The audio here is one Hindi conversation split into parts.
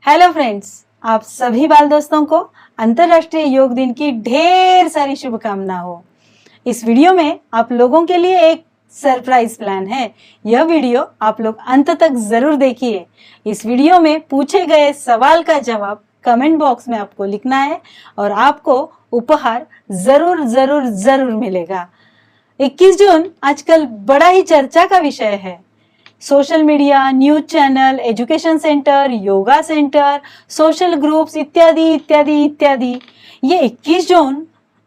हेलो फ्रेंड्स, आप सभी बाल दोस्तों को अंतर्राष्ट्रीय योग दिन की ढेर सारी शुभकामना हो। इस वीडियो में आप लोगों के लिए एक सरप्राइज प्लान है। यह वीडियो आप लोग अंत तक जरूर देखिए। इस वीडियो में पूछे गए सवाल का जवाब कमेंट बॉक्स में आपको लिखना है और आपको उपहार जरूर जरूर जरूर मिलेगा। 21 जून आजकल बड़ा ही चर्चा का विषय है। Social media, news channel, education centre, yoga centre, social groups इत्यादि इत्यादि इत्यादि। ये 21 जून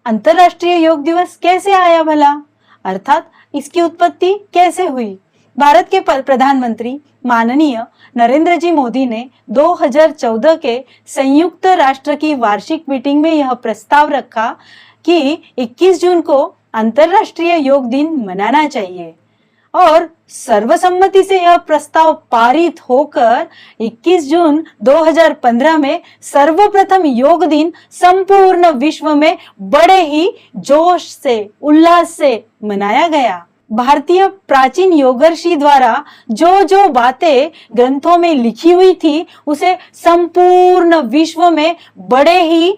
अंतर्राष्ट्रीय योग दिवस कैसे आया भला? अर्थात इसकी उत्पत्ति कैसे हुई? भारत के प्रधानमंत्री माननीय नरेंद्र जी मोदी ने 2014 के संयुक्त राष्ट्र की वार्षिक मीटिंग में यह प्रस्ताव रखा कि 21 जून को अंतर्राष्ट्रीय योग दिन मनाना चाहिए और सर्वसम्मति से यह प्रस्ताव पारित होकर 21 जून 2015 में सर्वप्रथम योग दिन संपूर्ण विश्व में बड़े ही जोश से, उल्लास से मनाया गया। भारतीय प्राचीन योगर्षि द्वारा जो जो बातें ग्रंथों में लिखी हुई थी उसे संपूर्ण विश्व में बड़े ही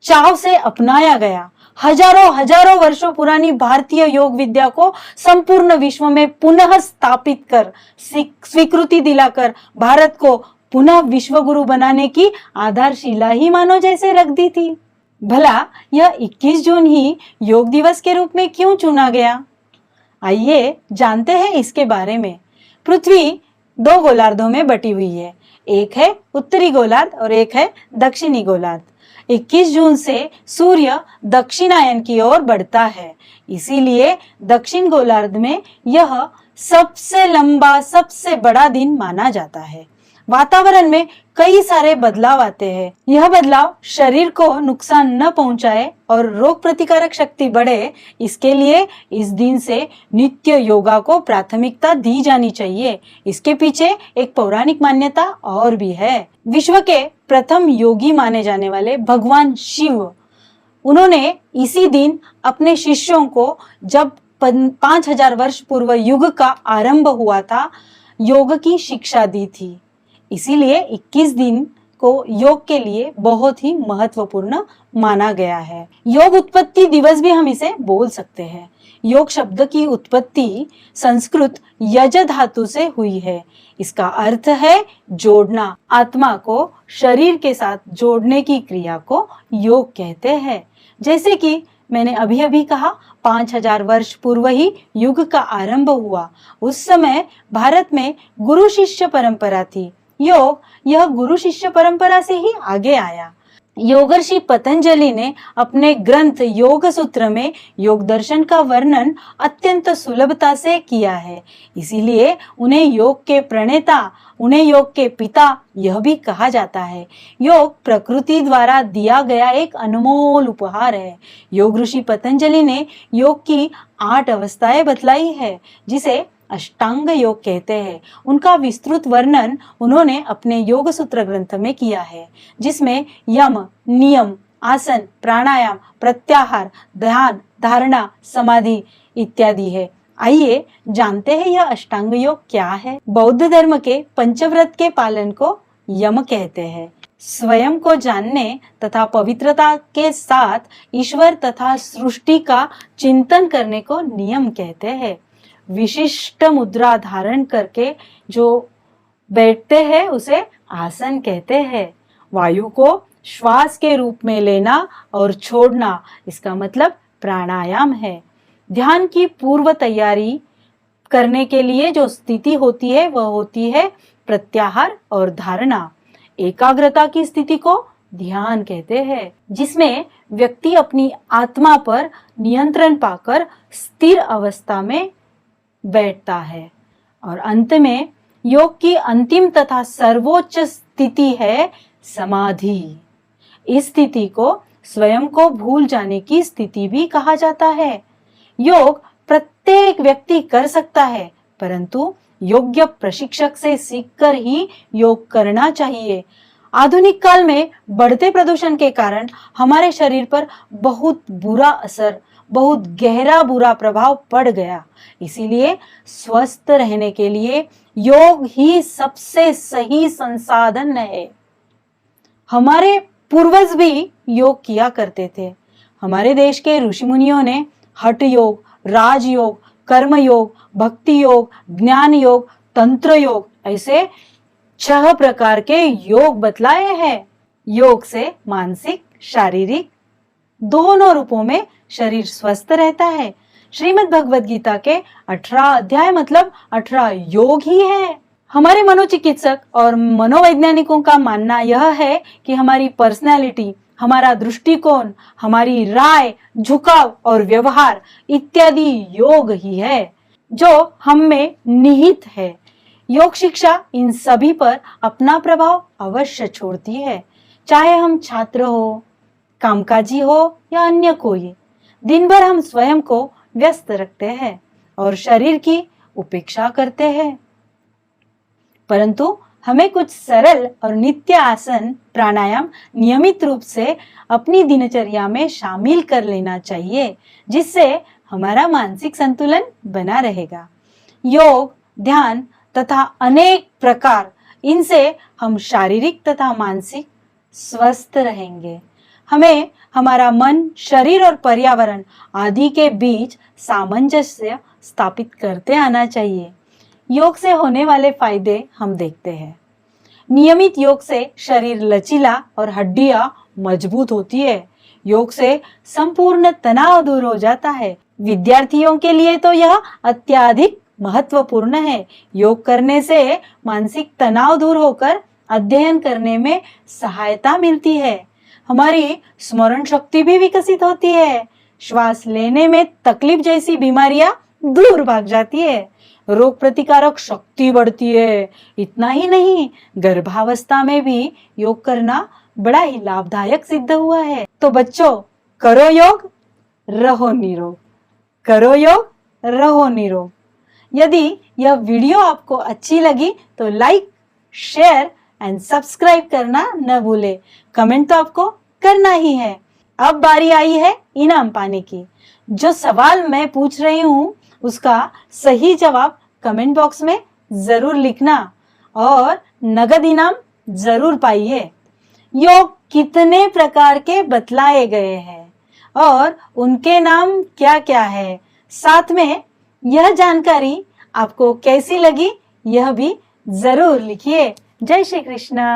चाव से अपनाया गया। हजारों वर्षों पुरानी भारतीय योग विद्या को संपूर्ण विश्व में पुनः स्थापित कर स्वीकृति दिलाकर भारत को पुनः विश्व गुरु बनाने की आधारशिला ही मानो जैसे रख दी थी। भला यह 21 जून ही योग दिवस के रूप में क्यों चुना गया? आइए जानते हैं इसके बारे में। पृथ्वी 2 गोलार्धों में बटी हुई है। एक है उत्तरी गोलार्ध और एक है दक्षिणी गोलार्ध। 21 जून से सूर्य दक्षिणायन की ओर बढ़ता है, इसीलिए दक्षिण गोलार्ध में यह सबसे लंबा, सबसे बड़ा दिन माना जाता है। वातावरण में कई सारे बदलाव आते हैं। यह बदलाव शरीर को नुकसान न पहुंचाए और रोग प्रतिकारक शक्ति बढ़े, इसके लिए इस दिन से नित्य योगा को प्राथमिकता दी जानी चाहिए। इसके पीछे एक पौराणिक मान्यता और भी है। विश्व के प्रथम योगी माने जाने वाले भगवान शिव, उन्होंने इसी दिन अपने शिष्यों को, जब 5000 वर्ष पूर्व युग का आरंभ हुआ था, योग की शिक्षा दी थी। इसीलिए 21 दिन को योग के लिए बहुत ही महत्वपूर्ण माना गया है। योग उत्पत्ति दिवस भी हम इसे बोल सकते हैं। योग शब्द की उत्पत्ति संस्कृत यज धातु से हुई है। इसका अर्थ है जोड़ना। आत्मा को शरीर के साथ जोड़ने की क्रिया को योग कहते हैं। जैसे कि मैंने अभी अभी कहा, 5000 वर्ष पूर्व ही युग का आरंभ हुआ। उस समय भारत में गुरु शिष्य परंपरा थी। योग यह गुरु शिष्य परंपरा से ही आगे आया। योगर्षि पतंजलि ने अपने ग्रंथ योग सूत्र में योग दर्शन का वर्णन अत्यंत सुलभता से किया है। इसीलिए उन्हें योग के प्रणेता, उन्हें योग के पिता यह भी कहा जाता है। योग प्रकृति द्वारा दिया गया एक अनमोल उपहार है। योग ऋषि पतंजलि ने योग की 8 अवस्थाएं बतलाई है, जिसे अष्टांग योग कहते हैं। उनका विस्तृत वर्णन उन्होंने अपने योग सूत्र ग्रंथ में किया है, जिसमें यम, नियम, आसन, प्राणायाम, प्रत्याहार, ध्यान, धारणा, समाधि इत्यादि है। आइए जानते हैं यह अष्टांग योग क्या है। बौद्ध धर्म के पंचव्रत के पालन को यम कहते हैं। स्वयं को जानने तथा पवित्रता के साथ ईश्वर तथा सृष्टि का चिंतन करने को नियम कहते हैं। विशिष्ट मुद्रा धारण करके जो बैठते हैं उसे आसन कहते हैं। वायु को श्वास के रूप में लेना और छोड़ना, इसका मतलब प्राणायाम है। ध्यान की पूर्व तैयारी करने के लिए जो स्थिति होती है वह होती है प्रत्याहार और धारणा। एकाग्रता की स्थिति को ध्यान कहते हैं, जिसमें व्यक्ति अपनी आत्मा पर नियंत्रण पाकर स्थिर अवस्था में बैठता है। और अंत में योग की अंतिम तथा सर्वोच्च स्थिति है समाधि। इस स्थिति को स्वयं को भूल जाने की स्थिति भी कहा जाता है। योग प्रत्येक व्यक्ति कर सकता है, परंतु योग्य प्रशिक्षक से सीखकर ही योग करना चाहिए। आधुनिक काल में बढ़ते प्रदूषण के कारण हमारे शरीर पर बहुत बुरा असर, बहुत गहरा बुरा प्रभाव पड़ गया। इसीलिए स्वस्थ रहने के लिए योग ही सबसे सही संसाधन है। हमारे पूर्वज भी योग किया करते थे। हमारे देश के ऋषि मुनियों ने हठ योग, राजयोग, कर्म योग, भक्ति योग, ज्ञान योग, तंत्र योग ऐसे 6 प्रकार के योग बतलाए हैं। योग से मानसिक, शारीरिक दोनों रूपों में शरीर स्वस्थ रहता है। श्रीमद् भगवद गीता के 18 अध्याय मतलब 18 योग ही है। हमारे मनोचिकित्सक और मनोवैज्ञानिकों का मानना यह है कि हमारी पर्सनैलिटी, हमारा दृष्टिकोण, हमारी राय, झुकाव और व्यवहार इत्यादि योग ही है जो हम में निहित है। योग शिक्षा इन सभी पर अपना प्रभाव अवश्य छोड़ती है। चाहे हम छात्र हो, कामकाजी हो या अन्य कोई, दिन भर हम स्वयं को व्यस्त रखते हैं और शरीर की उपेक्षा करते हैं। परंतु हमें कुछ सरल और नित्य आसन, प्राणायाम नियमित रूप से अपनी दिनचर्या में शामिल कर लेना चाहिए, जिससे हमारा मानसिक संतुलन बना रहेगा। योग, ध्यान तथा अनेक प्रकार, इनसे हम शारीरिक तथा मानसिक स्वस्थ रहेंगे। हमें हमारा मन, शरीर और पर्यावरण आदि के बीच सामंजस्य स्थापित करते आना चाहिए। योग से होने वाले फायदे हम देखते हैं। नियमित योग से शरीर लचीला और हड्डियां मजबूत होती है। योग से संपूर्ण तनाव दूर हो जाता है। विद्यार्थियों के लिए तो यह अत्यधिक महत्वपूर्ण है। योग करने से मानसिक तनाव दूर होकर अध्ययन करने में सहायता मिलती है। हमारी स्मरण शक्ति भी विकसित होती है। श्वास लेने में तकलीफ जैसी बीमारियां दूर भाग जाती है। रोग प्रतिकारक शक्ति बढ़ती है। इतना ही नहीं, गर्भावस्था में भी योग करना बड़ा ही लाभदायक सिद्ध हुआ है। तो बच्चों, करो योग, रहो निरोग। करो योग, रहो निरोग। यदि यह वीडियो आपको अच्छी लगी तो लाइक, शेयर एंड सब्सक्राइब करना न भूले। कमेंट तो आपको करना ही है। अब बारी आई है इनाम पाने की। जो सवाल मैं पूछ रही हूँ उसका सही जवाब कमेंट बॉक्स में जरूर लिखना और नगद इनाम जरूर पाइए। योग कितने प्रकार के बतलाए गए हैं और उनके नाम क्या क्या है, साथ में यह जानकारी आपको कैसी लगी यह भी जरूर लिखिए। जय श्री कृष्ण।